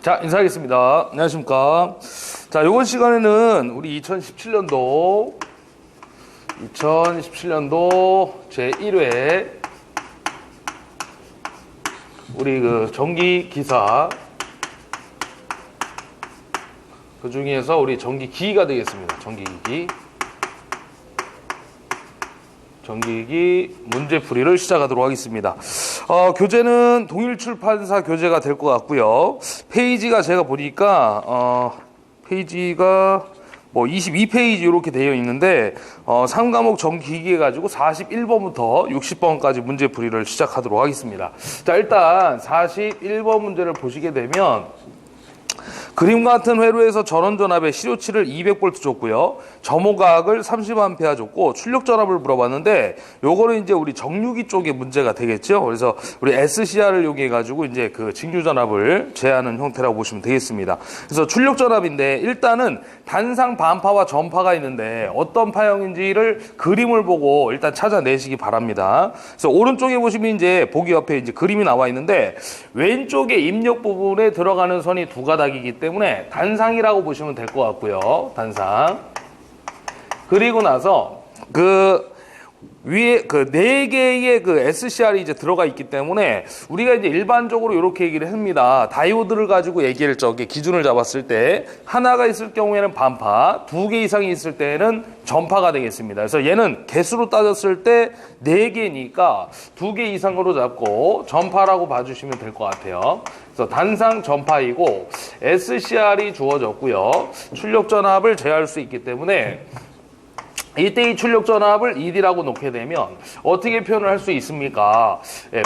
자, 인사하겠습니다. 안녕하십니까. 자, 이번 시간에는 우리 2017년도 제1회 우리 그 전기 기사 그 중에서 우리 전기기기가 되겠습니다. 전기기기 문제풀이를 시작하도록 하겠습니다. 교재는 동일출판사 교재가 될 것 같고요. 페이지가 제가 보니까 페이지가 뭐 22페이지 이렇게 되어 있는데 3과목 전기기기 해가지고 41번부터 60번까지 문제풀이를 시작하도록 하겠습니다. 자, 일단 41번 문제를 보시게 되면 그림 같은 회로에서 전원전압에 실효치를 200V 줬고요. 점호각을 30A 줬고 출력전압을 물어봤는데 요거는 이제 우리 정유기 쪽의 문제가 되겠죠. 그래서 우리 SCR을 이용해 가지고 이제 그 징유전압을 제하는 형태라고 보시면 되겠습니다. 그래서 출력전압인데 일단은 단상 반파와 전파가 있는데 어떤 파형인지를 그림을 보고 일단 찾아내시기 바랍니다. 그래서 오른쪽에 보시면 이제 보기 옆에 이제 그림이 나와 있는데 왼쪽에 입력 부분에 들어가는 선이 두 가닥이기 때문에 단상이라고 보시면 될 것 같고요. 단상. 그리고 나서 그 위에 그 4개의 그 SCR이 이제 들어가 있기 때문에 우리가 이제 일반적으로 이렇게 얘기를 합니다. 다이오드를 가지고 얘기를 기준을 잡았을 때 하나가 있을 경우에는 반파, 2개 이상이 있을 때는 전파가 되겠습니다. 그래서 얘는 개수로 따졌을 때 4개니까 2개 이상으로 잡고 전파라고 봐주시면 될 것 같아요. 그래서 단상 전파이고 SCR이 주어졌고요. 출력 전압을 제어할 수 있기 때문에 이때 이 출력 전압을 ED라고 놓게 되면 어떻게 표현을 할 수 있습니까?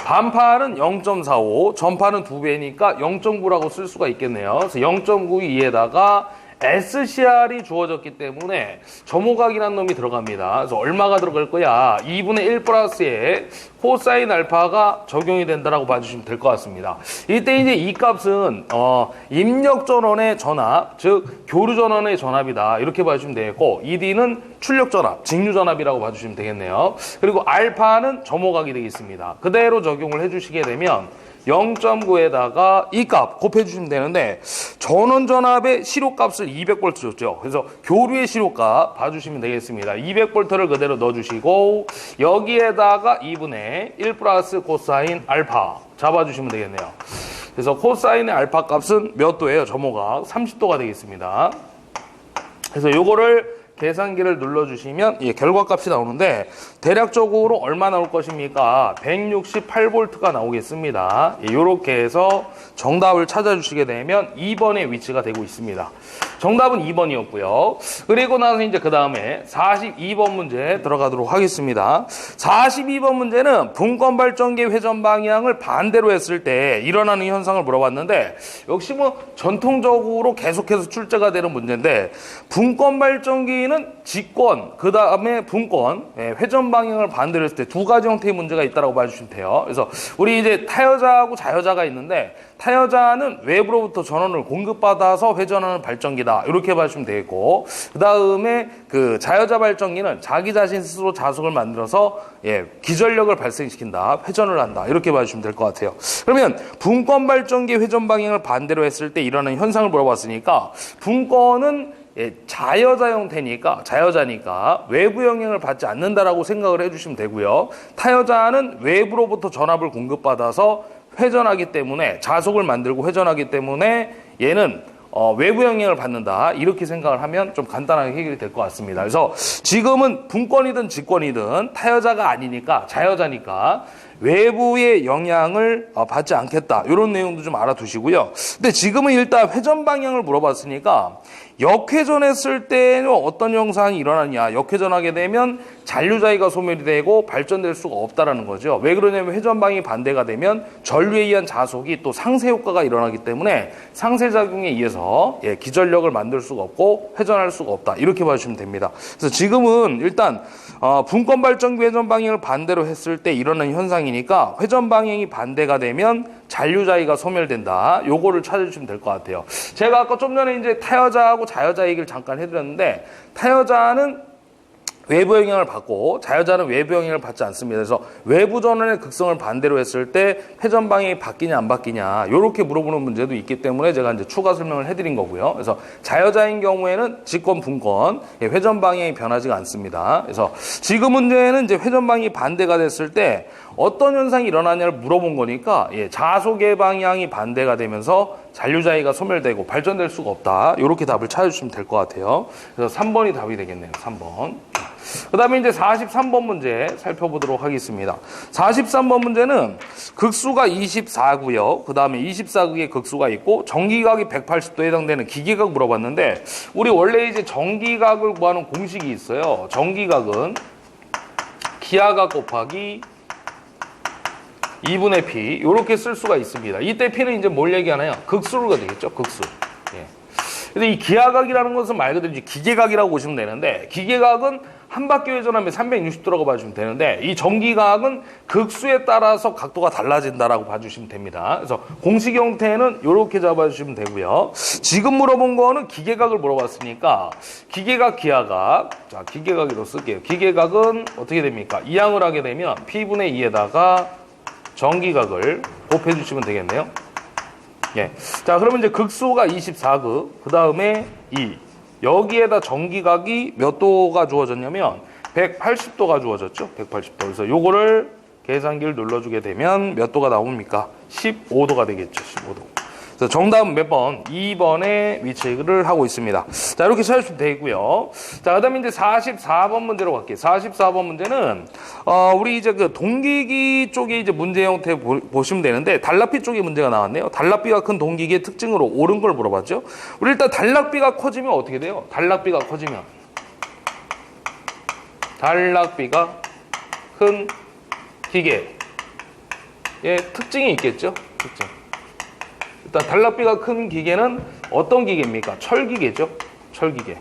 반파는 0.45, 전파는 2배니까 0.9라고 쓸 수가 있겠네요. 그래서 0.92에다가 SCR이 주어졌기 때문에 점호각이라는 놈이 들어갑니다. 그래서 얼마가 들어갈 거야? 2분의 1 플러스에 코사인 알파가 적용이 된다라고 봐주시면 될 것 같습니다. 이때 이제 이 값은 입력 전원의 전압, 즉 교류 전원의 전압이다. 이렇게 봐주시면 되겠고 ED는 출력 전압, 직류 전압이라고 봐주시면 되겠네요. 그리고 알파는 점호각이 되겠습니다. 그대로 적용을 해주시게 되면 0.9에다가 이 값 곱해주시면 되는데 전원 전압의 실효값을 200V 줬죠. 그래서 교류의 실효값 봐주시면 되겠습니다. 200V를 그대로 넣어주시고 여기에다가 2분의 1 플러스 코사인 알파 잡아주시면 되겠네요. 그래서 코사인의 알파 값은 몇 도예요? 점호각 30도가 되겠습니다. 그래서 요거를 계산기를 눌러주시면 결과값이 나오는데 대략적으로 얼마 나올 것입니까? 168V가 나오겠습니다. 이렇게 해서 정답을 찾아주시게 되면 2번의 위치가 되고 있습니다. 정답은 2번이었고요. 그리고 나서 이제 그 다음에 42번 문제 들어가도록 하겠습니다. 42번 문제는 분권 발전기 회전 방향을 반대로 했을 때 일어나는 현상을 물어봤는데 역시 뭐 전통적으로 계속해서 출제가 되는 문제인데 분권 발전기는 직권, 그 다음에 분권, 회전 방향을 반대로 했을 때 두 가지 형태의 문제가 있다고 봐주시면 돼요. 그래서 우리 이제 타여자하고 자여자가 있는데 타여자는 외부로부터 전원을 공급받아서 회전하는 발전기다. 이렇게 봐주시면 되겠고 그 다음에 그 자여자 발전기는 자기 자신 스스로 자속을 만들어서 기전력을 발생시킨다. 회전을 한다. 이렇게 봐주시면 될 것 같아요. 그러면 분권 발전기 회전 방향을 반대로 했을 때 일어나는 현상을 물어봤으니까 분권은 자여자 형태니까 자여자니까 외부 영향을 받지 않는다라고 생각을 해주시면 되고요. 타여자는 외부로부터 전압을 공급받아서 회전하기 때문에 자속을 만들고 회전하기 때문에 얘는 외부 영향을 받는다. 이렇게 생각을 하면 좀 간단하게 해결이 될 것 같습니다. 그래서 지금은 분권이든 직권이든 타여자가 아니니까 자여자니까 외부의 영향을 받지 않겠다. 이런 내용도 좀 알아두시고요. 근데 지금은 일단 회전 방향을 물어봤으니까 역회전했을 때는 어떤 현상이 일어나냐. 역회전하게 되면 잔류자위가 소멸이 되고 발전될 수가 없다라는 거죠. 왜 그러냐면 회전 방향이 반대가 되면 전류에 의한 자속이 또 상쇄 효과가 일어나기 때문에 상쇄작용에 의해서 기전력을 만들 수가 없고 회전할 수가 없다. 이렇게 봐주시면 됩니다. 그래서 지금은 일단 분권 발전기 회전 방향을 반대로 했을 때 일어나는 현상이니까 회전 방향이 반대가 되면 잔류자위가 소멸된다. 요거를 찾아주시면 될 것 같아요. 제가 아까 좀 전에 이제 타여자하고 자여자 얘기를 잠깐 해드렸는데 타여자는 외부 영향을 받고 자여자는 외부 영향을 받지 않습니다. 그래서 외부 전원의 극성을 반대로 했을 때 회전 방향이 바뀌냐 안 바뀌냐 이렇게 물어보는 문제도 있기 때문에 제가 이제 추가 설명을 해드린 거고요. 그래서 자여자인 경우에는 직권 분권 회전 방향이 변하지가 않습니다. 그래서 지금 문제는 이제 회전 방향이 반대가 됐을 때 어떤 현상이 일어나냐를 물어본 거니까 자속의 방향이 반대가 되면서 잔류자위가 소멸되고 발전될 수가 없다. 이렇게 답을 찾아주시면 될 것 같아요. 그래서 3번이 답이 되겠네요. 3번. 그 다음에 이제 43번 문제 살펴보도록 하겠습니다. 43번 문제는 극수가 24고요. 그 다음에 24극의 극수가 있고 정기각이 180도에 해당되는 기계각 물어봤는데 우리 원래 이제 정기각을 구하는 공식이 있어요. 정기각은 기하각 곱하기 2분의 P 이렇게 쓸 수가 있습니다. 이때 P는 이제 뭘 얘기하나요? 극수가 되겠죠. 극수. 예. 근데 이 기하각이라는 것은 말 그대로 이제 기계각이라고 보시면 되는데 기계각은 한 바퀴 회전하면 360도라고 봐주시면 되는데 이 정기각은 극수에 따라서 각도가 달라진다라고 봐주시면 됩니다. 그래서 공식 형태는 이렇게 잡아주시면 되고요. 지금 물어본 거는 기계각을 물어봤으니까 기계각, 기하각. 자, 기계각으로 쓸게요. 기계각은 어떻게 됩니까? 이항을 하게 되면 P분의 2에다가 정기각을 곱해주시면 되겠네요. 예. 자, 그러면 이제 극수가 24극, 그 다음에 2. 여기에다 정기각이 몇 도가 주어졌냐면 180도가 주어졌죠. 180도. 그래서 요거를 계산기를 눌러주게 되면 몇 도가 나옵니까? 15도가 되겠죠. 15도. 그래서 정답은 몇 번? 2번에 위치를 하고 있습니다. 자, 이렇게 찾으시면 되고요. 자, 그 다음에 이제 44번 문제로 갈게요. 44번 문제는, 우리 이제 그 동기기 쪽에 이제 문제 형태 보시면 되는데, 단락비 쪽에 문제가 나왔네요. 단락비가 큰 동기기의 특징으로 옳은 걸 물어봤죠. 우리 일단 단락비가 커지면 어떻게 돼요? 단락비가 커지면. 단락비가 큰 기계의 특징이 있겠죠? 특징. 일단 단락비가 큰 기계는 어떤 기계입니까? 철기계죠. 철기계.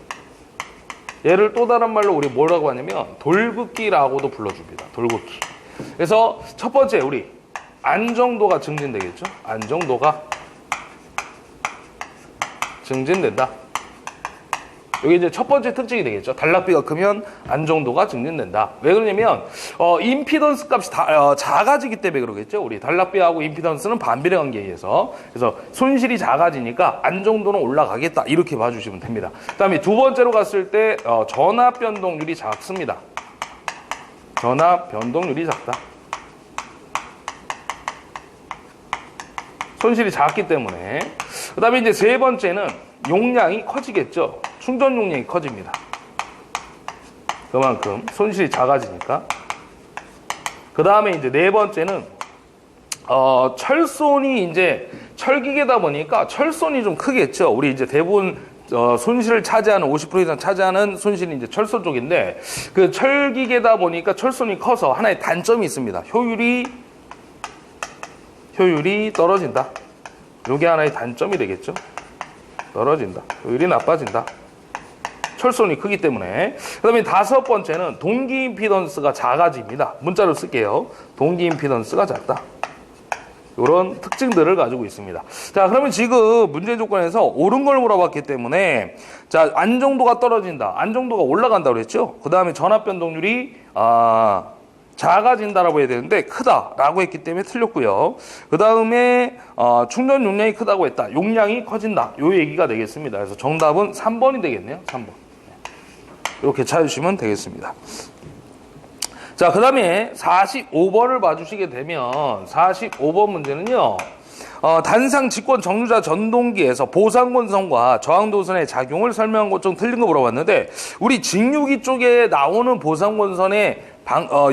얘를 또 다른 말로 우리 뭐라고 하냐면 돌긋기라고도 불러줍니다. 돌긋기. 그래서 첫 번째 우리 안정도가 증진되겠죠. 안정도가 증진된다. 여기 이제 첫 번째 특징이 되겠죠. 단락비가 크면 안정도가 증진된다. 왜 그러냐면 임피던스 값이 작아지기 때문에 그러겠죠. 우리 단락비하고 임피던스는 반비례 관계에 의해서. 그래서 손실이 작아지니까 안정도는 올라가겠다. 이렇게 봐주시면 됩니다. 그 다음에 두 번째로 갔을 때 전압 변동률이 작습니다. 전압 변동률이 작다. 손실이 작기 때문에. 그 다음에 이제 세 번째는 용량이 커지겠죠. 충전 용량이 커집니다. 그만큼 손실이 작아지니까. 그 다음에 이제 네 번째는 철손이 이제 철기계다 보니까 철손이 좀 크겠죠. 우리 이제 대부분 손실을 차지하는 50% 이상 차지하는 손실이 이제 철소 쪽인데 그 철기계다 보니까 철손이 커서 하나의 단점이 있습니다. 효율이 떨어진다. 이게 하나의 단점이 되겠죠. 떨어진다. 효율이 나빠진다. 철손이 크기 때문에. 그 다음에 다섯 번째는 동기 임피던스가 작아집니다. 문자로 쓸게요. 동기 임피던스가 작다. 이런 특징들을 가지고 있습니다. 자, 그러면 지금 문제 조건에서 옳은 걸 물어봤기 때문에 자, 안정도가 떨어진다. 안정도가 올라간다고 그랬죠. 그 다음에 전압 변동률이 작아진다라고 해야 되는데 크다라고 했기 때문에 틀렸고요. 그 다음에 충전 용량이 크다고 했다. 용량이 커진다. 요 얘기가 되겠습니다. 그래서 정답은 3번이 되겠네요. 3번. 이렇게 찾으시면 되겠습니다. 자, 그 다음에 45번을 봐주시게 되면 45번 문제는요. 단상 직권 정류자 전동기에서 보상권선과 저항도선의 작용을 설명한 것 좀 틀린 거 물어봤는데 우리 직류기 쪽에 나오는 보상권선의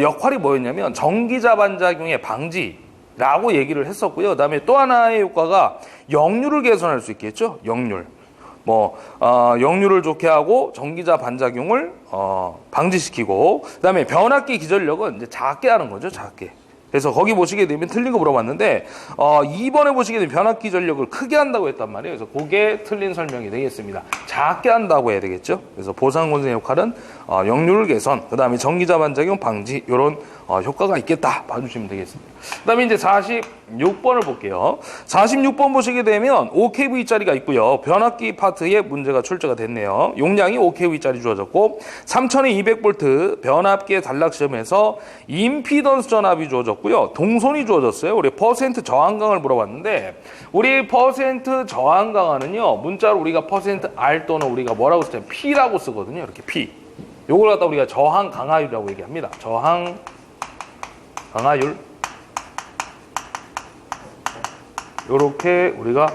역할이 뭐였냐면 전기자 반작용의 방지라고 얘기를 했었고요. 그 다음에 또 하나의 효과가 역류를 개선할 수 있겠죠. 역률. 역류를 좋게 하고 전기자 반작용을 방지시키고 그 다음에 변압기 기전력은 이제 작게 하는 거죠. 작게. 그래서 거기 보시게 되면 틀린 거 물어봤는데 2번에 보시게 되면 변압기 전력을 크게 한다고 했단 말이에요. 그래서 그게 틀린 설명이 되겠습니다. 작게 한다고 해야 되겠죠. 그래서 보상권선의 역할은 역률 개선, 그 다음에 전기자 반작용 방지 이런 효과가 있겠다 봐주시면 되겠습니다. 그 다음에 이제 46번을 볼게요. 46번 보시게 되면 5kV짜리가 있고요. 변압기 파트에 문제가 출제가 됐네요. 용량이 5kV짜리 주어졌고 3200V 변압기의 단락 시험에서 임피던스 전압이 주어졌고요. 동선이 주어졌어요. 우리 퍼센트 저항강을 물어봤는데 우리 퍼센트 저항강화는요. 문자로 우리가 퍼센트 R 또는 우리가 뭐라고 쓰냐면 P라고 쓰거든요. 이렇게 P. 요걸 갖다 우리가 저항 강화율이라고 얘기합니다. 저항 강화율. 요렇게 우리가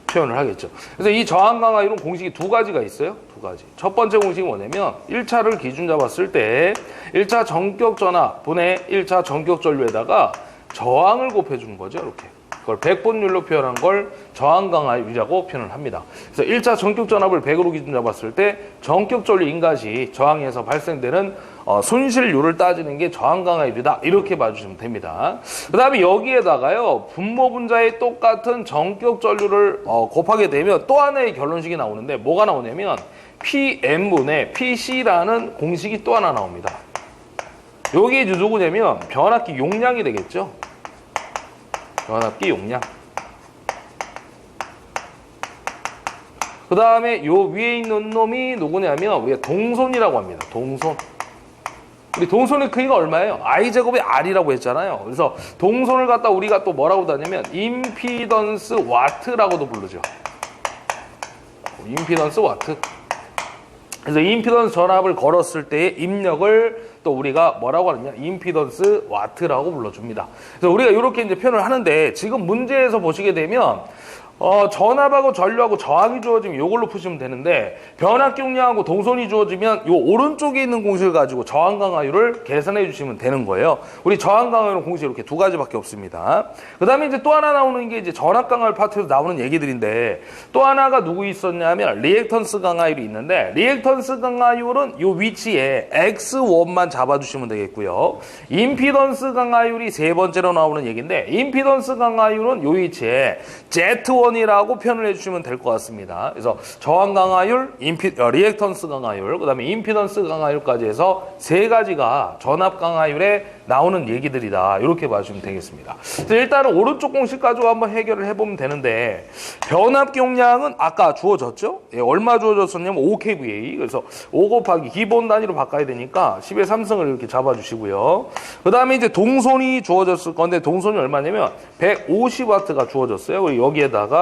표현을 하겠죠. 그래서 이 저항 강화율은 공식이 두 가지가 있어요. 두 가지. 첫 번째 공식이 뭐냐면 1차를 기준 잡았을 때 1차 전격 전압 분의 1차 전격 전류에다가 저항을 곱해주는 거죠. 이렇게. 그걸 100번율로 표현한 걸 저항 강화율이라고 표현을 합니다. 그래서 1차 전격 전압을 100으로 기준 잡았을 때 전격 전류 인가시 저항에서 발생되는 손실률을 따지는 게 저항 강화율이다. 이렇게 봐주시면 됩니다. 그 다음에 여기에다가요. 분모 분자의 똑같은 전격 전류를 곱하게 되면 또 하나의 결론식이 나오는데 뭐가 나오냐면 PM분의 PC라는 공식이 또 하나 나옵니다. 여기 누구냐면 변압기 용량이 되겠죠. 변압기 용량. 그 다음에 요 위에 있는 놈이 누구냐면 우리가 동손이라고 합니다. 동손. 우리 동손의 크기가 얼마예요? I제곱의 R이라고 했잖아요. 그래서 동손을 갖다 우리가 또 뭐라고 하냐면 임피던스 와트라고도 부르죠. 임피던스 와트. 그래서 임피던스 전압을 걸었을 때의 입력을 또 우리가 뭐라고 하느냐? 임피던스 와트라고 불러줍니다. 그래서 우리가 이렇게 이제 표현을 하는데 지금 문제에서 보시게 되면 전압하고 전류하고 저항이 주어지면 이걸로 푸시면 되는데 변압기 용량하고 동선이 주어지면 이 오른쪽에 있는 공식을 가지고 저항 강화율을 계산해 주시면 되는 거예요. 우리 저항 강화율은 공식이 이렇게 두 가지밖에 없습니다. 그 다음에 이제 또 하나 나오는 게 이제 전압 강화율 파트에서 나오는 얘기들인데 또 하나가 누구 있었냐면 리액턴스 강화율이 있는데 리액턴스 강화율은 이 위치에 X1만 잡아주시면 되겠고요. 임피던스 강화율이 세 번째로 나오는 얘기인데 임피던스 강화율은 이 위치에 Z1 이라고 표현을 해주시면 될 것 같습니다. 그래서 저항 강화율, 리액턴스 강화율, 그 다음에 임피던스 강화율까지 해서 세 가지가 전압 강화율에 나오는 얘기들이다. 이렇게 봐주시면 되겠습니다. 그래서 일단은 오른쪽 공식 가지고 한번 해결을 해보면 되는데 변압기 용량은 아까 주어졌죠? 예, 얼마 주어졌었냐면 5kVA. 그래서 5 곱하기 기본 단위로 바꿔야 되니까 10의 3승을 이렇게 잡아주시고요. 그 다음에 이제 동선이 주어졌을 건데 동선이 얼마냐면 150W가 주어졌어요. 그리고 여기에다가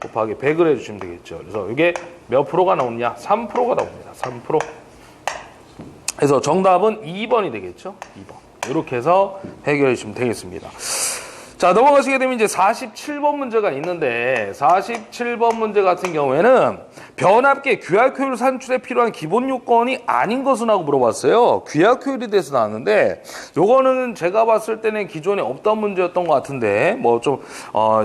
곱하기 100을 해주시면 되겠죠. 그래서 이게 몇 프로가 나오느냐? 3%가 나옵니다. 3%. 그래서 정답은 2번이 되겠죠. 2번. 이렇게 해서 해결해 주시면 되겠습니다. 자, 넘어가시게 되면 이제 47번 문제가 있는데 47번 문제 같은 경우에는 변압기의 규약효율 산출에 필요한 기본 요건이 아닌 것은 하고 물어봤어요. 규약효율에 대해서 나왔는데 요거는 제가 봤을 때는 기존에 없던 문제였던 것 같은데 뭐 좀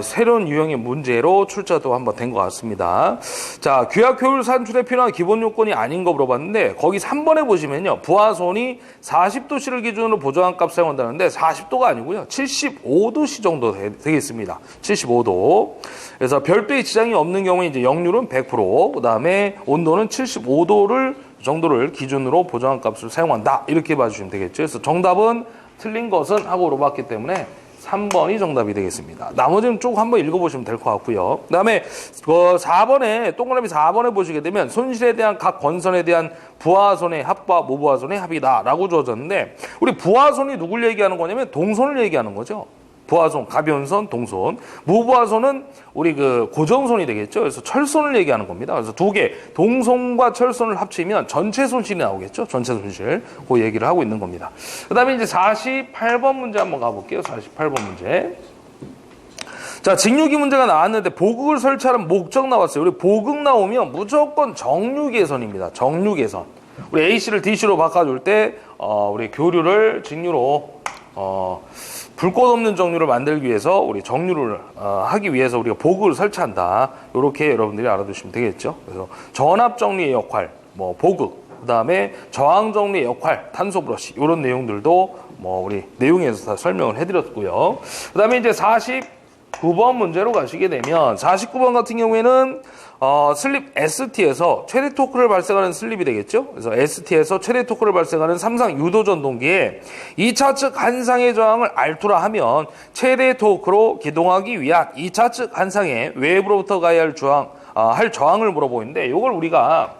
새로운 유형의 문제로 출제도 한번 된 것 같습니다. 자, 규약효율 산출에 필요한 기본 요건이 아닌 거 물어봤는데 거기 3번에 보시면요. 부하손이 40도씨를 기준으로 보정한 값 사용한다는데 40도가 아니고요. 75도씨 정도 되겠습니다. 75도. 그래서 별도의 지장이 없는 경우에 이제 역률은 100%, 그 다음에 온도는 75도를 정도를 기준으로 보정한 값을 사용한다. 이렇게 봐주시면 되겠죠. 그래서 정답은 틀린 것은 하고 물어봤기 때문에 3번이 정답이 되겠습니다. 나머지는 쭉 한번 읽어보시면 될 것 같고요. 그 다음에 4번에 동그라미 4번에 보시게 되면 손실에 대한 각 건선에 대한 부하손의 합과 무부하손의 합이다 라고 주어졌는데 우리 부하손이 누굴 얘기하는 거냐면 동손을 얘기하는 거죠. 부하손, 가변선, 동손. 무부하손은 우리 그 고정손이 되겠죠. 그래서 철손을 얘기하는 겁니다. 그래서 두 개, 동손과 철손을 합치면 전체 손실이 나오겠죠. 전체 손실. 그 얘기를 하고 있는 겁니다. 그 다음에 이제 48번 문제 한번 가볼게요. 48번 문제. 자, 직류기 문제가 나왔는데 보극을 설치하는 목적 나왔어요. 우리 보극 나오면 무조건 정류개선입니다. 정류개선. 우리 AC를 DC로 바꿔줄 때, 우리 교류를 직류로, 불꽃 없는 정류를 만들기 위해서 우리 정류를 하기 위해서 우리가 보극을 설치한다. 이렇게 여러분들이 알아두시면 되겠죠. 그래서 전압 정리의 역할, 뭐 보극, 그 다음에 저항 정리의 역할, 탄소 브러쉬 이런 내용들도 뭐 우리 내용에서 다 설명을 해드렸고요. 그 다음에 이제 9번 문제로 가시게 되면 49번 같은 경우에는 슬립 ST에서 최대 토크를 발생하는 슬립이 되겠죠. 그래서 ST에서 최대 토크를 발생하는 3상 유도 전동기에 2차 측 한상의 저항을 R2라 하면 최대 토크로 기동하기 위한 2차 측 한상의 외부로부터 가야 할 저항을 물어보는데 이걸 우리가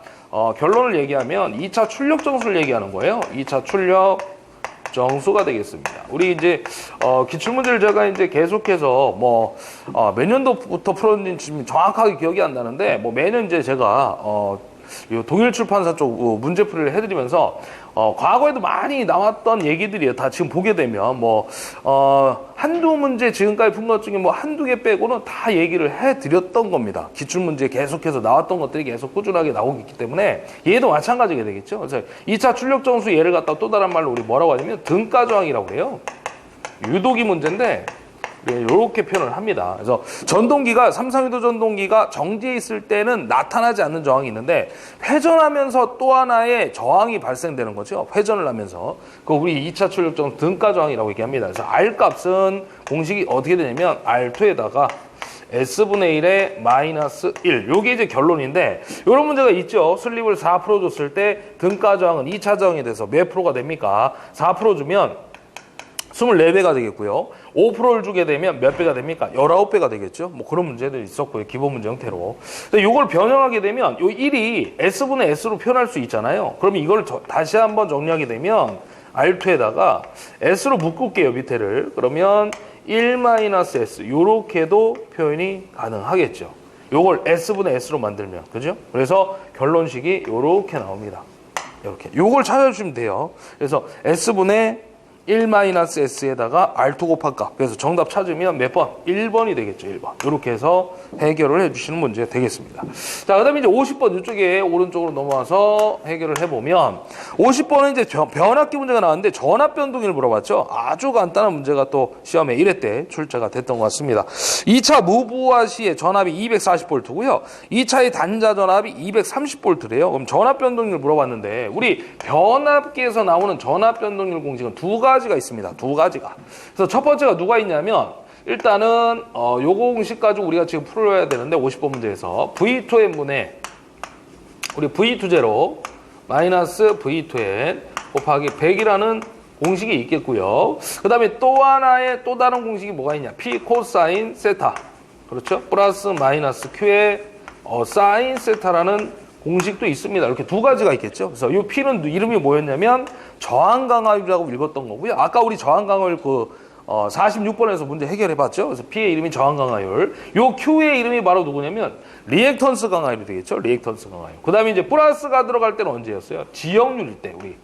결론을 얘기하면 2차 출력 정수를 얘기하는 거예요. 2차 출력 정수가 되겠습니다. 우리 이제 기출문제를 제가 이제 계속해서 몇 년도부터 풀었는지 지금 정확하게 기억이 안 나는데 매년 이제 제가 동일 출판사 쪽 문제풀이를 해드리면서 과거에도 많이 나왔던 얘기들이에요. 다 지금 보게 되면 한두 문제 지금까지 푼 것 중에 한두 개 빼고는 다 얘기를 해드렸던 겁니다. 기출문제 계속해서 나왔던 것들이 계속 꾸준하게 나오고 있기 때문에 얘도 마찬가지가 되겠죠. 그래서 2차 출력 정수 예를 갖다 또 다른 말로 우리 뭐라고 하냐면 등가 저항이라고 해요. 유도기 문제인데 이렇게 표현을 합니다. 그래서 전동기가 삼성유도 전동기가 정지해 있을 때는 나타나지 않는 저항이 있는데 회전하면서 또 하나의 저항이 발생되는 거죠. 회전을 하면서 그 우리 2차 출력 정수 등가 저항이라고 얘기합니다. 그래서 R 값은 공식이 어떻게 되냐면 R2에다가 S분의 1에 마이너스 1. 요게 이제 결론인데 이런 문제가 있죠. 슬립을 4% 줬을 때 등가 저항은 2차 저항에 대해서 몇 프로가 됩니까? 4% 주면 24배가 되겠고요. 5%를 주게 되면 몇 배가 됩니까? 19배가 되겠죠. 그런 문제들이 있었고요. 기본 문제 형태로. 근데 이걸 변형하게 되면 요 1이 S분의 S로 표현할 수 있잖아요. 그러면 이걸 다시 한번 정리하게 되면 R2에다가 S로 묶을게요. 밑에를. 그러면 1-S 요렇게도 표현이 가능하겠죠. 요걸 S분의 S로 만들면. 그죠? 그래서 결론식이 요렇게 나옵니다. 이렇게. 요걸 찾아주시면 돼요. 그래서 S분의 1-S에다가 R2 곱한 값. 그래서 정답 찾으면 몇 번? 1번이 되겠죠. 1번. 이렇게 해서 해결을 해주시는 문제 되겠습니다. 자, 그 다음에 이제 50번 이쪽에 오른쪽으로 넘어와서 해결을 해보면 50번은 이제 변압기 문제가 나왔는데 전압 변동기를 물어봤죠. 아주 간단한 문제가 또 시험에 1회 때 출제가 됐던 것 같습니다. 2차 무부하 시의 전압이 240V고요. 2차의 단자 전압이 230V래요. 그럼 전압 변동기를 물어봤는데 우리 변압기에서 나오는 전압 변동률 공식은 두 가지가 있습니다. 두 가지가. 그래서 첫 번째가 누가 있냐면 일단은 요거 공식 가지고 우리가 지금 풀어야 되는데 50번 문제에서 V2n 분의 우리 V2제로 마이너스 V2n 곱하기 100이라는 공식이 있겠고요. 그 다음에 또 하나의 또 다른 공식이 뭐가 있냐? P 코사인 세타. 그렇죠? 플러스 마이너스 Q의 사인 세타라는 공식도 있습니다. 이렇게 두 가지가 있겠죠. 그래서 이 P는 이름이 뭐였냐면 저항강화율이라고 읽었던 거고요. 아까 우리 저항강화율 46번에서 문제 해결해 봤죠. 그래서 P의 이름이 저항강화율. 요 Q의 이름이 바로 누구냐면 리액턴스 강화율이 되겠죠. 리액턴스 강화율. 그 다음에 이제 플러스가 들어갈 때는 언제였어요? 지역률일 때 우리.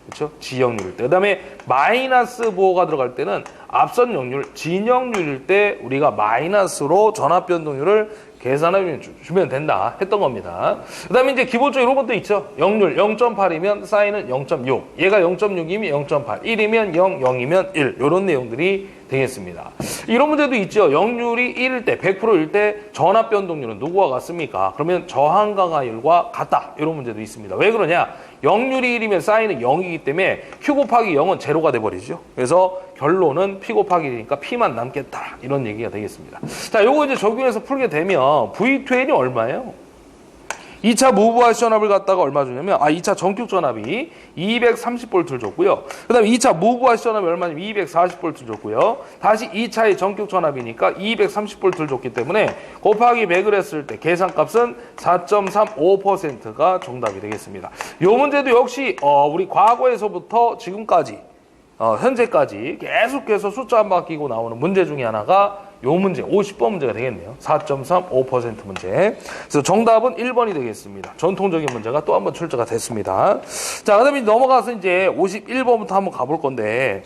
그렇죠? 지역률일 때. 그 다음에 마이너스 보호가 들어갈 때는 앞선 역률, 진역률일 때 우리가 마이너스로 전압 변동률을 계산해 주면 된다 했던 겁니다. 그 다음에 이제 기본적으로 이런 것도 있죠. 역률 0.8이면 사인은 0.6. 얘가 0.6이면 0.8. 1이면 0, 0이면 1. 이런 내용들이 되겠습니다. 이런 문제도 있죠. 역률이 1일 때, 100%일 때 전압 변동률은 누구와 같습니까? 그러면 저항 강화율과 같다. 이런 문제도 있습니다. 왜 그러냐? 역률이 1이면 사인은 0이기 때문에 Q 곱하기 0은 제로가 돼버리죠. 그래서 결론은 P 곱하기 1이니까 P만 남겠다. 이런 얘기가 되겠습니다. 자, 요거 이제 적용해서 풀게 되면 V2n이 얼마예요? 2차 무부하 전압을 갖다가 얼마 주냐면 2차 전격 전압이 230V를 줬고요. 그 다음에 2차 무부하 전압이 얼마냐면 240V를 줬고요. 다시 2차의 전격 전압이니까 230V를 줬기 때문에 곱하기 100을 했을 때 계산값은 4.35%가 정답이 되겠습니다. 이 문제도 역시 우리 과거에서부터 지금까지 현재까지 계속해서 숫자 안 바뀌고 나오는 문제 중에 하나가 요 문제, 50번 문제가 되겠네요. 4.35% 문제. 그래서 정답은 1번이 되겠습니다. 전통적인 문제가 또 한번 출제가 됐습니다. 자, 그 다음에 넘어가서 이제 51번부터 한번 가볼 건데,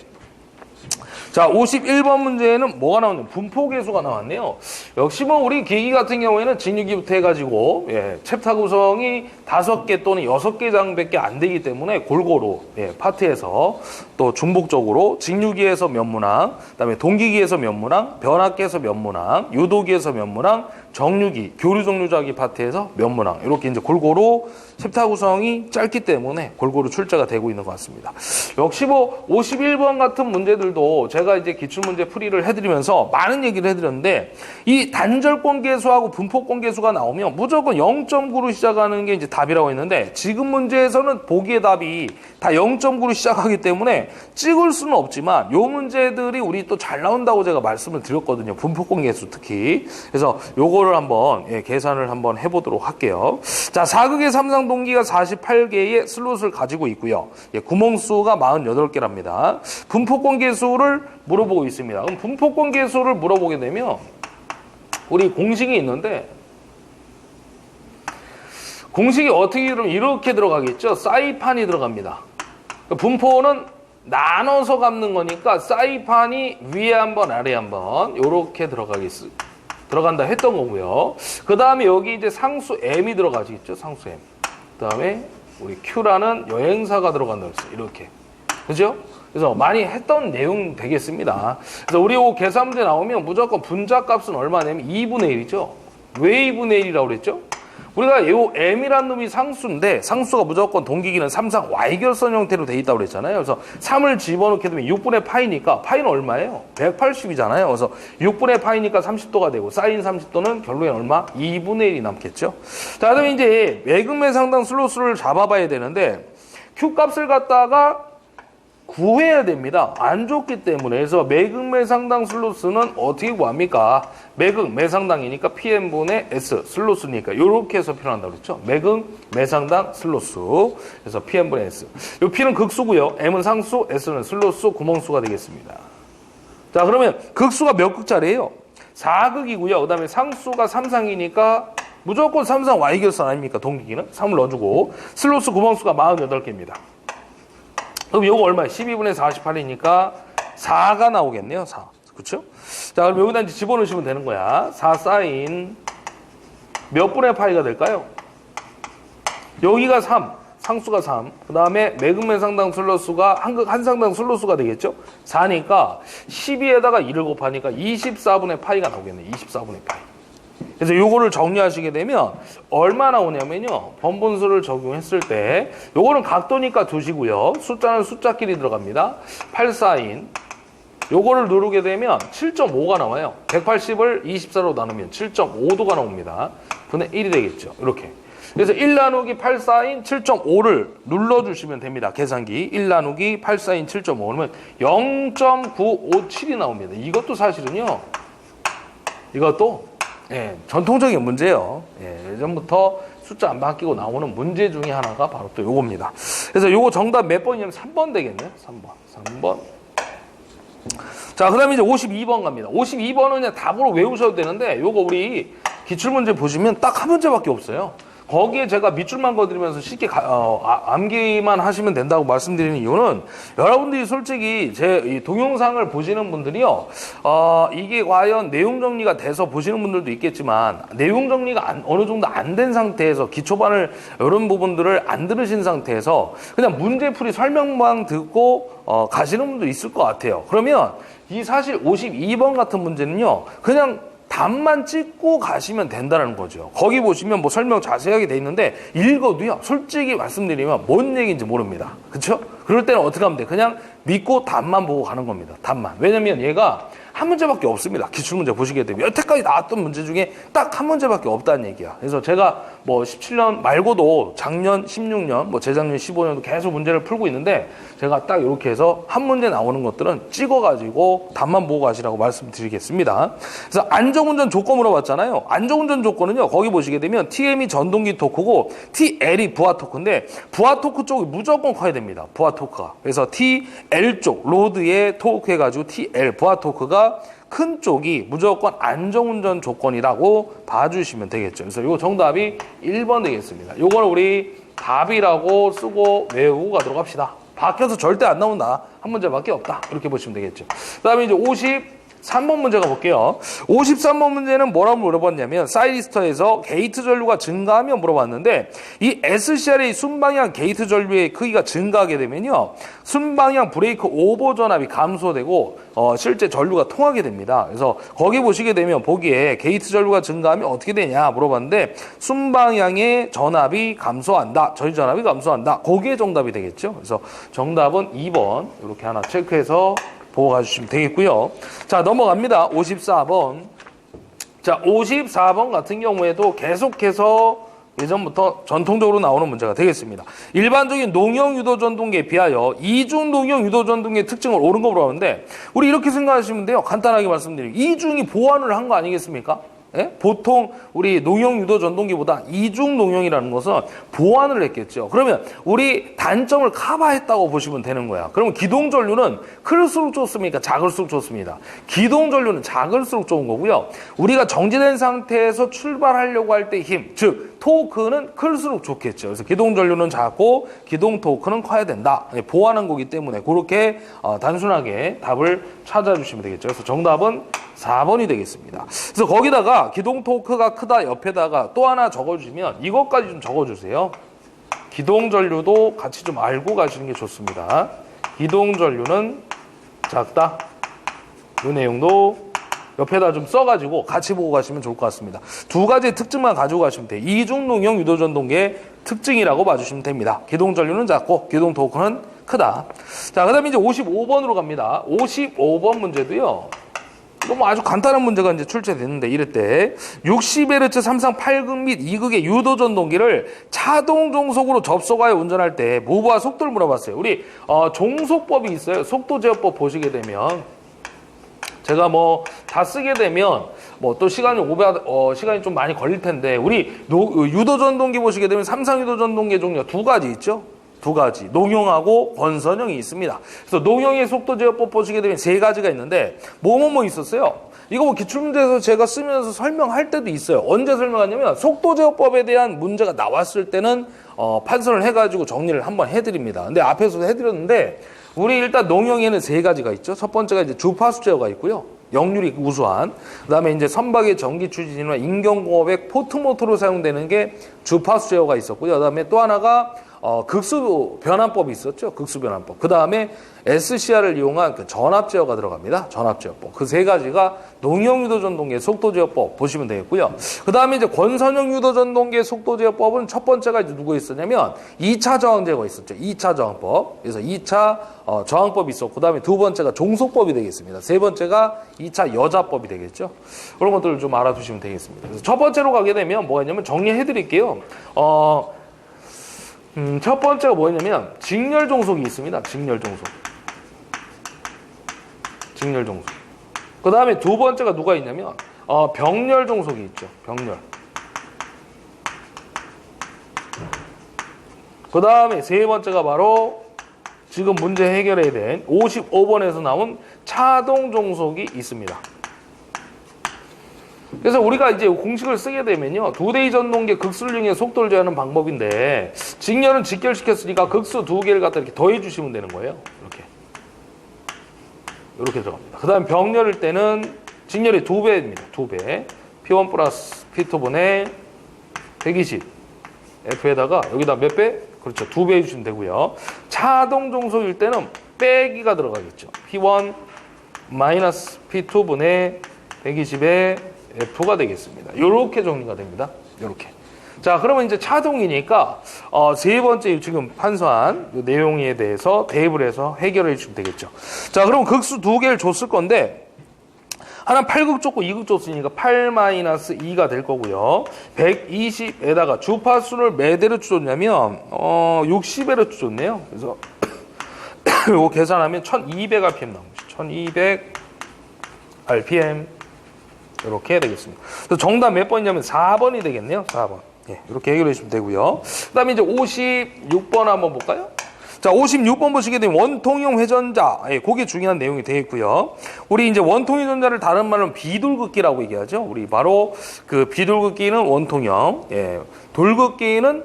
자, 51번 문제에는 뭐가 나왔냐면 분포계수가 나왔네요. 역시 우리 기기 같은 경우에는 직류기부터 해가지고 챕터 구성이 5개 또는 6개 장밖에 안 되기 때문에 골고루 파트에서 또 중복적으로 직류기에서 몇 문항, 그다음에 동기기에서 몇 문항, 변압기에서 몇 문항, 유도기에서 몇 문항, 정류기, 교류 정류장기 파트에서 면문항 이렇게 이제 골고루 챕터 구성이 짧기 때문에 골고루 출제가 되고 있는 것 같습니다. 역시 뭐 51번 같은 문제들도 제가 이제 기출문제 풀이를 해드리면서 많은 얘기를 해드렸는데 이 단절권 계수하고 분포권 계수가 나오면 무조건 0.9로 시작하는 게 이제 답이라고 했는데 지금 문제에서는 보기의 답이 다 0.9로 시작하기 때문에 찍을 수는 없지만 요 문제들이 우리 또 잘 나온다고 제가 말씀을 드렸거든요. 분포권 계수 특히. 그래서 요거를 한번 계산을 한번 해보도록 할게요. 자, 4극의 삼상동기가 48개의 슬롯을 가지고 있고요. 구멍수가 48개랍니다. 분포권 계수를 물어보고 있습니다. 그럼 분포권 계수를 물어보게 되면 우리 공식이 있는데 공식이 어떻게 이러면 이렇게 들어가겠죠. 사이판이 들어갑니다. 분포는 나눠서 갚는 거니까 사이판이 위에 한번 아래에 한번 이렇게 들어간다 했던 거고요. 그 다음에 여기 이제 상수 m이 들어가지겠죠. 상수 m. 그 다음에 우리 q라는 여행사가 들어간다 그랬어요. 이렇게. 그죠? 그래서 많이 했던 내용 되겠습니다. 그래서 우리 이 계산 문제 나오면 무조건 분자 값은 얼마냐면 2분의 1이죠. 왜 2분의 1이라고 그랬죠? 우리가 이 m이란 놈이 상수인데 상수가 무조건 동기기는 3상 y결선 형태로 돼 있다고 그랬잖아요. 그래서 3을 집어넣게 되면 6분의 파이니까 파이는 얼마예요? 180이잖아요. 그래서 6분의 파이니까 30도가 되고 사인 30도는 결국엔 얼마? 2분의 1이 남겠죠. 자, 그다음에 이제 매극매상당 슬로스를 잡아봐야 되는데 Q 값을 갖다가 구해야 됩니다. 안 줬기 때문에. 그래서 매극매상당 슬로스는 어떻게 구합니까? 매극매상당이니까 PM분의 S 슬로스니까 이렇게 해서 표현한다고 그랬죠. 매극매상당 슬로스. 그래서 PM분의 S. 이 P는 극수고요. M은 상수, S는 슬로스, 구멍수가 되겠습니다. 자, 그러면 극수가 몇 극짜리예요? 4극이고요. 그 다음에 상수가 3상이니까 무조건 3상 Y결선 아닙니까? 동기기는. 3을 넣어주고 슬로스 구멍수가 48개입니다. 그럼 요거 얼마예요? 12분의 48이니까 4가 나오겠네요. 4. 그렇죠? 자, 그럼 여기다 이제 집어넣으시면 되는 거야. 4 사인 몇 분의 파이가 될까요? 여기가 3. 상수가 3. 그 다음에 매극매상당 슬로스가 한 상당 슬로스가 되겠죠? 4니까 12에다가 2를 곱하니까 24분의 파이가 나오겠네. 24분의 파이. 그래서 요거를 정리하시게 되면 얼마 나오냐면요. 번분수를 적용했을 때 요거는 각도니까 두시고요. 숫자는 숫자끼리 들어갑니다. 8 사인 요거를 누르게 되면 7.5가 나와요. 180을 24로 나누면 7.5도가 나옵니다. 분의 1이 되겠죠. 이렇게. 그래서 1 나누기 8 사인 7.5를 눌러주시면 됩니다. 계산기 1 나누기 8 사인 7.5 그러면 0.957이 나옵니다. 이것도 사실은요. 이것도 전통적인 문제예요. 예전부터 숫자 안 바뀌고 나오는 문제 중에 하나가 바로 또 요겁니다. 그래서 요거 정답 몇 번이냐면 3번 되겠네요. 3번. 자, 그 다음에 이제 52번 갑니다. 52번은 그냥 답으로 외우셔도 되는데 요거 우리 기출문제 보시면 딱 한 문제밖에 없어요. 거기에 제가 밑줄만 그어드리면서 쉽게 암기만 하시면 된다고 말씀드리는 이유는 여러분들이 솔직히 제 이 동영상을 보시는 분들이요, 이게 과연 내용 정리가 돼서 보시는 분들도 있겠지만 내용 정리가 어느 정도 안 된 상태에서 기초반을 이런 부분들을 안 들으신 상태에서 그냥 문제풀이 설명만 듣고 가시는 분도 있을 것 같아요. 그러면 이 사실 52번 같은 문제는요, 그냥 답만 찍고 가시면 된다는 거죠. 거기 보시면 뭐 설명 자세하게 돼 있는데 읽어도요, 솔직히 말씀드리면 뭔 얘기인지 모릅니다. 그렇죠? 그럴 때는 어떻게 하면 돼? 그냥 믿고 답만 보고 가는 겁니다. 답만. 왜냐면 얘가 한 문제밖에 없습니다. 기출문제 보시게 되면 여태까지 나왔던 문제 중에 딱 한 문제밖에 없다는 얘기야. 그래서 제가 뭐 17년 말고도 작년, 16년, 뭐 재작년 15년도 계속 문제를 풀고 있는데 제가 딱 이렇게 해서 한 문제 나오는 것들은 찍어가지고 답만 보고 가시라고 말씀드리겠습니다. 그래서 안정운전 조건 물어봤잖아요. 안정운전 조건은요, 거기 보시게 되면 TM이 전동기 토크고 TL이 부하 토크인데 부하 토크 쪽이 무조건 커야 됩니다. 부하 토크가. 그래서 TL 쪽 로드에 토크 해가지고 TL 부하 토크가 큰 쪽이 무조건 안정운전 조건이라고 봐주시면 되겠죠. 그래서 이거 정답이 1번 되겠습니다. 이걸 우리 답이라고 쓰고 외우고 가도록 합시다. 바뀌어서 절대 안 나온다. 한 문제밖에 없다. 이렇게 보시면 되겠죠. 그 다음에 이제 53번 문제 가볼게요. 53번 문제는 뭐라고 물어봤냐면 사이리스터에서 게이트 전류가 증가하며 물어봤는데 이 SCR의 순방향 게이트 전류의 크기가 증가하게 되면요. 순방향 브레이크 오버 전압이 감소되고 실제 전류가 통하게 됩니다. 그래서 거기 보시게 되면 보기에 게이트 전류가 증가하면 어떻게 되냐 물어봤는데 순방향의 전압이 감소한다. 전류 전압이 감소한다. 거기에 정답이 되겠죠. 그래서 정답은 2번 이렇게 하나 체크해서 보고 가주시면 되겠고요. 자, 넘어갑니다. 54번. 자, 54번 같은 경우에도 계속해서 예전부터 전통적으로 나오는 문제가 되겠습니다. 일반적인 농형 유도 전동기에 비하여 이중 농형 유도 전동기의 특징을 옳은 거 물어보는데 우리 이렇게 생각하시면 돼요. 간단하게 말씀드리면 이중이 보완을 한 거 아니겠습니까? 예? 보통 우리 농형 유도 전동기보다 이중 농형이라는 것은 보완을 했겠죠. 그러면 우리 단점을 커버했다고 보시면 되는 거야. 그러면 기동 전류는 클수록 좋습니까? 작을수록 좋습니다. 기동 전류는 작을수록 좋은 거고요. 우리가 정지된 상태에서 출발하려고 할 때 힘, 즉 토크는 클수록 좋겠죠. 그래서 기동 전류는 작고 기동 토크는 커야 된다. 보완한 거기 때문에 그렇게 단순하게 답을 찾아주시면 되겠죠. 그래서 정답은 4번이 되겠습니다. 그래서 거기다가 기동 토크가 크다 옆에다가 또 하나 적어주시면 이것까지 좀 적어주세요. 기동 전류도 같이 좀 알고 가시는 게 좋습니다. 기동 전류는 작다. 이 내용도 옆에다 좀 써가지고 같이 보고 가시면 좋을 것 같습니다. 두 가지의 특징만 가지고 가시면 돼요. 이중농형 유도전동기의 특징이라고 봐주시면 됩니다. 기동 전류는 작고 기동 토크는 크다. 자, 그 다음에 이제 55번으로 갑니다. 55번 문제도요. 이거 뭐 아주 간단한 문제가 이제 출제됐는데 이럴 때 60Hz 3상 8극 및 2극의 유도전동기를 차동 종속으로 접속하여 운전할 때 무브와 속도를 물어봤어요. 우리 종속법이 있어요. 속도 제어법 보시게 되면 제가 뭐 다 쓰게 되면 뭐 또 시간이 시간이 좀 많이 걸릴 텐데 우리 유도전동기 보시게 되면 3상 유도전동기의 종류가 두 가지 있죠. 두 가지. 농형하고 권선형이 있습니다. 그래서 농형의 속도 제어법 보시게 되면 세 가지가 있는데 뭐 있었어요. 이거 뭐 기출문제에서 제가 쓰면서 설명할 때도 있어요. 언제 설명하냐면 속도 제어법에 대한 문제가 나왔을 때는 판선을 해가지고 정리를 한번 해드립니다. 근데 앞에서도 해드렸는데 우리 일단 농형에는 세 가지가 있죠. 첫 번째가 이제 주파수 제어가 있고요. 역률이 우수한. 그 다음에 이제 선박의 전기 추진이나 인경공업의 포트모터로 사용되는 게 주파수 제어가 있었고요. 그 다음에 또 하나가 극수 변환법이 있었죠. 극수 변환법. 그 다음에 SCR을 이용한 그 전압 제어가 들어갑니다. 전압 제어법. 그 세 가지가 농형 유도 전동기의 속도 제어법 보시면 되겠고요. 그 다음에 이제 권선형 유도 전동기의 속도 제어법은 첫 번째가 이제 누구 있었냐면 2차 저항제가 있었죠. 2차 저항법. 그래서 2차 저항법이 있었고, 그 다음에 두 번째가 종속법이 되겠습니다. 세 번째가 2차 여자법이 되겠죠. 그런 것들을 좀 알아두시면 되겠습니다. 그래서 첫 번째로 가게 되면 뭐가 있냐면 정리해 드릴게요. 첫 번째가 뭐냐면 직렬 종속이 있습니다. 직렬 종속. 직렬 종속. 그 다음에 두 번째가 누가 있냐면 병렬 종속이 있죠. 병렬. 그 다음에 세 번째가 바로 지금 문제 해결해야 된 55번에서 나온 차동 종속이 있습니다. 그래서 우리가 이제 공식을 쓰게 되면요. 두 대의 전동기의 극수를 이용해 속도를 제어하는 방법인데 직렬은 직결시켰으니까 극수 두 개를 갖다 이렇게 더해 주시면 되는 거예요. 이렇게 들어갑니다. 그 다음 병렬일 때는 직렬이 2배입니다. 2배. P1 플러스 P2분의 120. F에다가 여기다 몇 배? 그렇죠. 2배 해주시면 되고요. 차동 종속일 때는 빼기가 들어가겠죠. P1 마이너스 P2분의 120의 F가 되겠습니다. 이렇게 정리가 됩니다. 이렇게. 자, 그러면 이제 차동이니까 세 번째 지금 판서한 내용에 대해서 대입을 해서 해결해 주시면 되겠죠. 자, 그럼 극수 두 개를 줬을 건데 하나 8극 줬고 2극 줬으니까 8-2가 될 거고요. 120에다가 주파수를 몇 Hz 줬냐면 60Hz 줬네요. 그래서 이거 계산하면 1200 RPM 나옵니다. 1200 RPM 이렇게 해야 되겠습니다. 그래서 정답 몇 번이냐면 4번이 되겠네요. 4번. 예, 이렇게 해결해 주시면 되고요. 그 다음에 이제 56번 한번 볼까요? 자, 56번 보시게 되면 원통형 회전자. 예, 그게 중요한 내용이 되어 있고요. 우리 이제 원통 회전자를 다른 말로 비돌극기라고 얘기하죠. 우리 바로 그 비돌극기는 원통형, 예, 돌극기는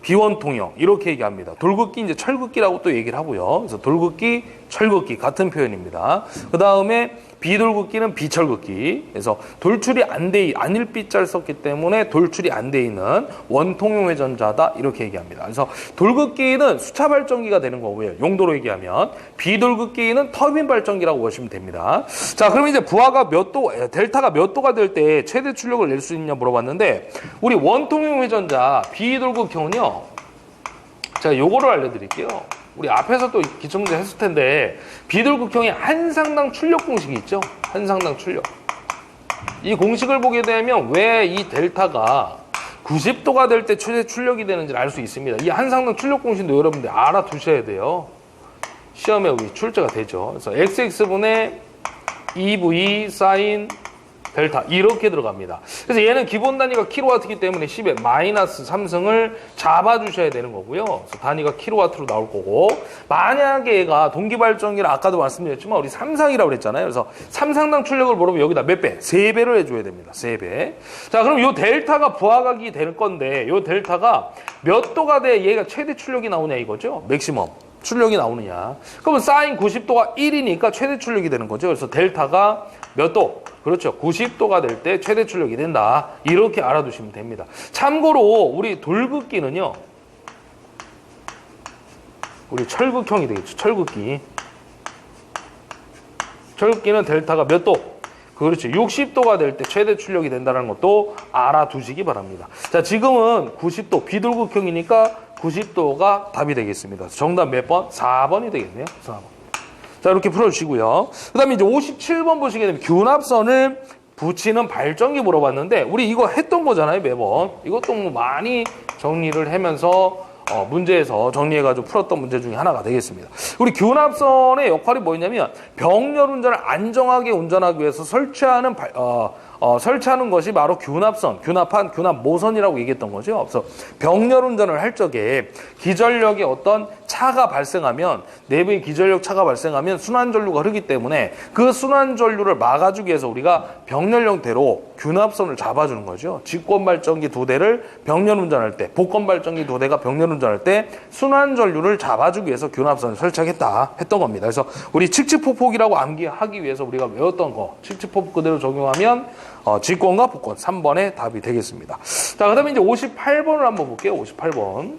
비원통형 이렇게 얘기합니다. 돌극기 이제 철극기라고 또 얘기를 하고요. 그래서 돌극기, 철극기 같은 표현입니다. 그 다음에 비돌극기는 비철극기. 그래서 돌출이 안일 빗자를 썼기 때문에 돌출이 안 돼 있는 원통용 회전자다 이렇게 얘기합니다. 그래서 돌극기는 수차 발전기가 되는 거고요. 용도로 얘기하면 비돌극기는 터빈 발전기라고 보시면 됩니다. 자, 그럼 이제 부하가 델타가 몇 도가 될 때 최대 출력을 낼 수 있냐 물어봤는데 우리 원통용 회전자 비돌극형은요. 제가 요거를 알려드릴게요. 우리 앞에서 또 기초문제 했을 텐데 비돌극형의 한상당 출력 공식이 있죠. 한상당 출력. 이 공식을 보게 되면 왜 이 델타가 90도가 될 때 최대 출력이 되는지를 알 수 있습니다. 이 한상당 출력 공식도 여러분들 알아두셔야 돼요. 시험에 우리 출제가 되죠. 그래서 xx분의 2v 사인 델타 이렇게 들어갑니다. 그래서 얘는 기본 단위가 킬로와트이기 때문에 10의 마이너스 3승을 잡아주셔야 되는 거고요. 그래서 단위가 킬로와트로 나올 거고 만약에 얘가 동기발전기를 아까도 말씀드렸지만 우리 3상이라고 그랬잖아요. 그래서 3상당 출력을 물으면 여기다 몇 배? 3배를 해줘야 됩니다. 3배. 자, 그럼 요 델타가 부하각이 될 건데 요 델타가 몇 도가 돼 얘가 최대 출력이 나오냐 이거죠. 맥시멈. 출력이 나오느냐. 그러면 사인 90도가 1이니까 최대 출력이 되는 거죠. 그래서 델타가 몇 도? 그렇죠. 90도가 될 때 최대 출력이 된다. 이렇게 알아두시면 됩니다. 참고로 우리 돌극기는요. 우리 철극형이 되겠죠. 철극기. 철극기는 델타가 몇 도? 그렇죠. 60도가 될 때 최대 출력이 된다는 것도 알아두시기 바랍니다. 자, 지금은 90도 비돌극형이니까 90도가 답이 되겠습니다. 정답 몇 번? 4번이 되겠네요. 4번. 자, 이렇게 풀어주시고요. 그 다음에 이제 57번 보시게 되면 균합선을 붙이는 발전기 물어봤는데 우리 이거 했던 거잖아요. 매번. 이것도 뭐 많이 정리를 하면서 문제에서 정리해가지고 풀었던 문제 중에 하나가 되겠습니다. 우리 균합선의 역할이 뭐였냐면 병렬 운전을 안정하게 운전하기 위해서 설치하는 것이 바로 균합선, 균합한, 균합모선이라고 얘기했던 거죠. 그래서 병렬 운전을 할 적에 기전력에 어떤 차가 발생하면 내부의 기전력 차가 발생하면 순환전류가 흐르기 때문에 그 순환전류를 막아주기 위해서 우리가 병렬 형태로 균합선을 잡아주는 거죠. 직권발전기 2대를 병렬 운전할 때, 복권발전기 2대가 병렬 운전할 때 순환전류를 잡아주기 위해서 균합선을 설치하겠다 했던 겁니다. 그래서 우리 칙칙폭폭이라고 암기하기 위해서 우리가 외웠던 거 칙칙폭폭 그대로 적용하면 직권과 복권 3번의 답이 되겠습니다. 자, 그 다음에 이제 58번을 한번 볼게요. 58번.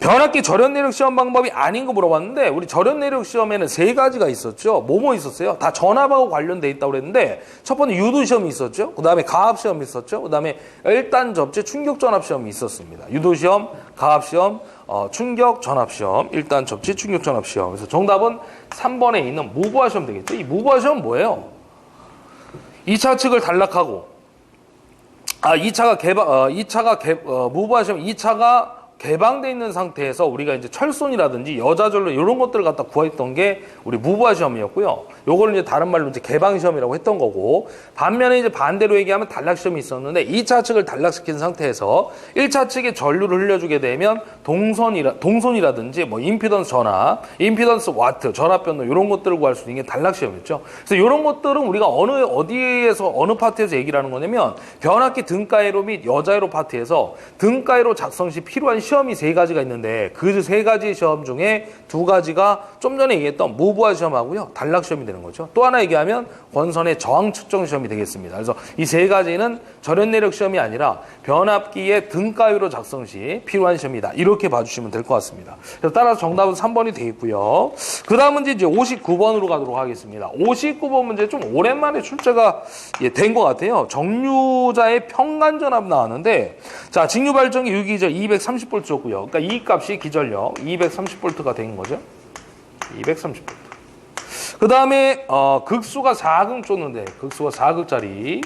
변압기 절연 내력 시험 방법이 아닌 거 물어봤는데 우리 절연 내력 시험에는 3가지가 있었죠. 뭐뭐 있었어요? 다 전압하고 관련돼 있다고 그랬는데 첫 번째 유도 시험이 있었죠. 그 다음에 가압 시험이 있었죠. 그 다음에 일단 접지 충격 전압 시험이 있었습니다. 유도 시험, 가압 시험, 충격 전압 시험, 일단 접지 충격 전압 시험. 그래서 정답은 3번에 있는 무부하 시험 되겠죠. 이 무부하 시험 뭐예요? 2차 측을 단락하고 무부하 시험 2차가 개방돼 있는 상태에서 우리가 이제 철손이라든지 여자절로 이런 것들을 갖다 구했던 게 우리 무부하 시험이었고요. 요거를 이제 다른 말로 이제 개방 시험이라고 했던 거고, 반면에 이제 반대로 얘기하면 단락 시험이 있었는데 2차 측을 단락시킨 상태에서 1차 측에 전류를 흘려주게 되면 동선이라든지 뭐 임피던스 전압, 임피던스 와트, 전압 변동 이런 것들을 구할 수 있는 게 단락 시험이었죠. 그래서 이런 것들은 우리가 어느 파트에서 얘기를 하는 거냐면 변압기 등가이로 및 여자이로 파트에서 등가이로 작성 시 필요한 시험이 3가지가 있는데 그 3가지 시험 중에 2가지가 좀 전에 얘기했던 무부하 시험하고요. 단락 시험이 되는 거죠. 또 하나 얘기하면 권선의 저항 측정 시험이 되겠습니다. 그래서 이 3가지는 절연 내력 시험이 아니라 변압기의 등가위로 작성 시 필요한 시험이다. 이렇게 봐주시면 될 것 같습니다. 그래서 따라서 정답은 3번이 되겠고요. 그 다음 문제 이제 59번으로 가도록 하겠습니다. 59번 문제 좀 오랜만에 출제가 된 것 같아요. 정류자의 평간전압 나왔는데 자, 직류발전기 유기기절 230V 줬고요. 그러니까 이 값이 기전력 230V가 된 거죠. 230V. 그 다음에 극수가 4극 줬는데 극수가 4극짜리.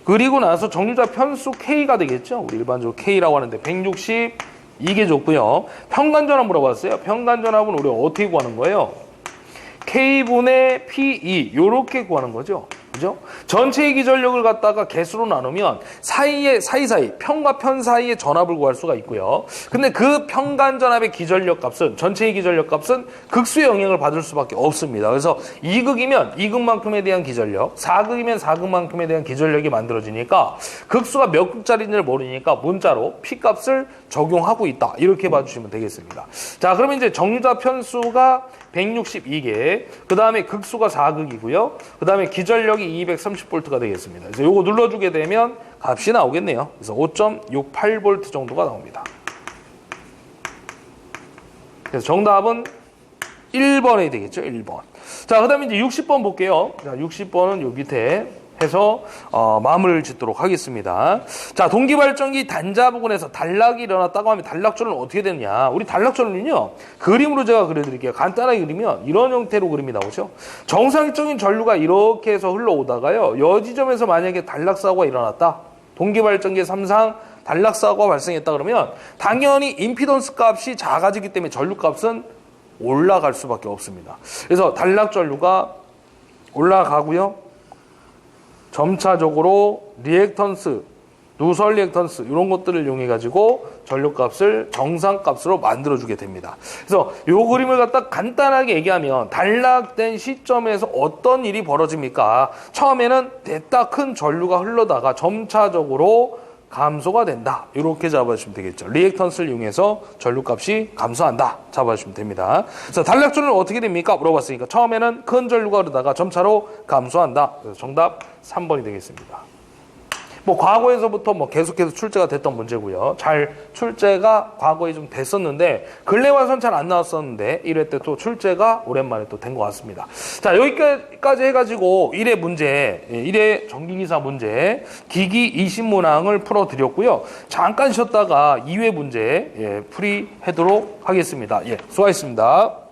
그리고 나서 정류자 편수 K가 되겠죠. 우리 일반적으로 K라고 하는데 162개 줬고요. 평간전압 물어봤어요. 평간전압은 우리가 어떻게 구하는 거예요? K분의 PE 이렇게 구하는 거죠. 그죠? 전체의 기전력을 갖다가 개수로 나누면 사이사이 편과 편 사이에 전압을 구할 수가 있고요. 근데 그 편간전압의 기전력 값은 전체의 기전력 값은 극수의 영향을 받을 수밖에 없습니다. 그래서 2극이면 2극만큼에 대한 기전력, 4극이면 4극만큼에 대한 기전력이 만들어지니까 극수가 몇 극짜리인지를 모르니까 문자로 P값을 적용하고 있다. 이렇게 봐주시면 되겠습니다. 자, 그러면 이제 정유자 편수가 162개, 그 다음에 극수가 4극이고요. 그 다음에 기전력이 230V가 되겠습니다. 그래서 요거 눌러주게 되면 값이 나오겠네요. 그래서 5.68V 정도가 나옵니다. 그래서 정답은 1번이 되겠죠. 1번. 자, 그 다음에 이제 60번 볼게요. 자, 60번은 요 밑에 해서 마무리를 짓도록 하겠습니다. 자, 동기발전기 단자 부근에서 단락이 일어났다고 하면 단락전은 어떻게 되느냐. 우리 단락전은요, 그림으로 제가 그려드릴게요. 간단하게 그리면 이런 형태로 그림이 나오죠. 정상적인 전류가 이렇게 해서 흘러오다가요, 여 지점에서 만약에 단락사고가 일어났다. 동기발전기 3상 단락사고가 발생했다 그러면 당연히 임피던스 값이 작아지기 때문에 전류값은 올라갈 수밖에 없습니다. 그래서 단락전류가 올라가고요. 점차적으로 리액턴스, 누설 리액턴스 이런 것들을 이용해 가지고 전류값을 정상값으로 만들어주게 됩니다. 그래서 이 그림을 갖다 간단하게 얘기하면 단락된 시점에서 어떤 일이 벌어집니까? 처음에는 됐다 큰 전류가 흘러다가 점차적으로 감소가 된다. 이렇게 잡아주시면 되겠죠. 리액턴스를 이용해서 전류값이 감소한다. 잡아주시면 됩니다. 그래서 단락전은 어떻게 됩니까? 물어봤으니까 처음에는 큰 전류가 흐르다가 점차로 감소한다. 그래서 정답 3번이 되겠습니다. 뭐 과거에서부터 뭐 계속해서 출제가 됐던 문제고요. 잘 출제가 과거에 좀 됐었는데 근래 와서는 잘 안 나왔었는데 1회 때 또 출제가 오랜만에 또 된 것 같습니다. 자, 여기까지 해가지고 1회 문제, 1회 전기기사 문제 기기 20문항을 풀어드렸고요. 잠깐 쉬었다가 2회 문제 풀이하도록 하겠습니다. 예, 수고하셨습니다.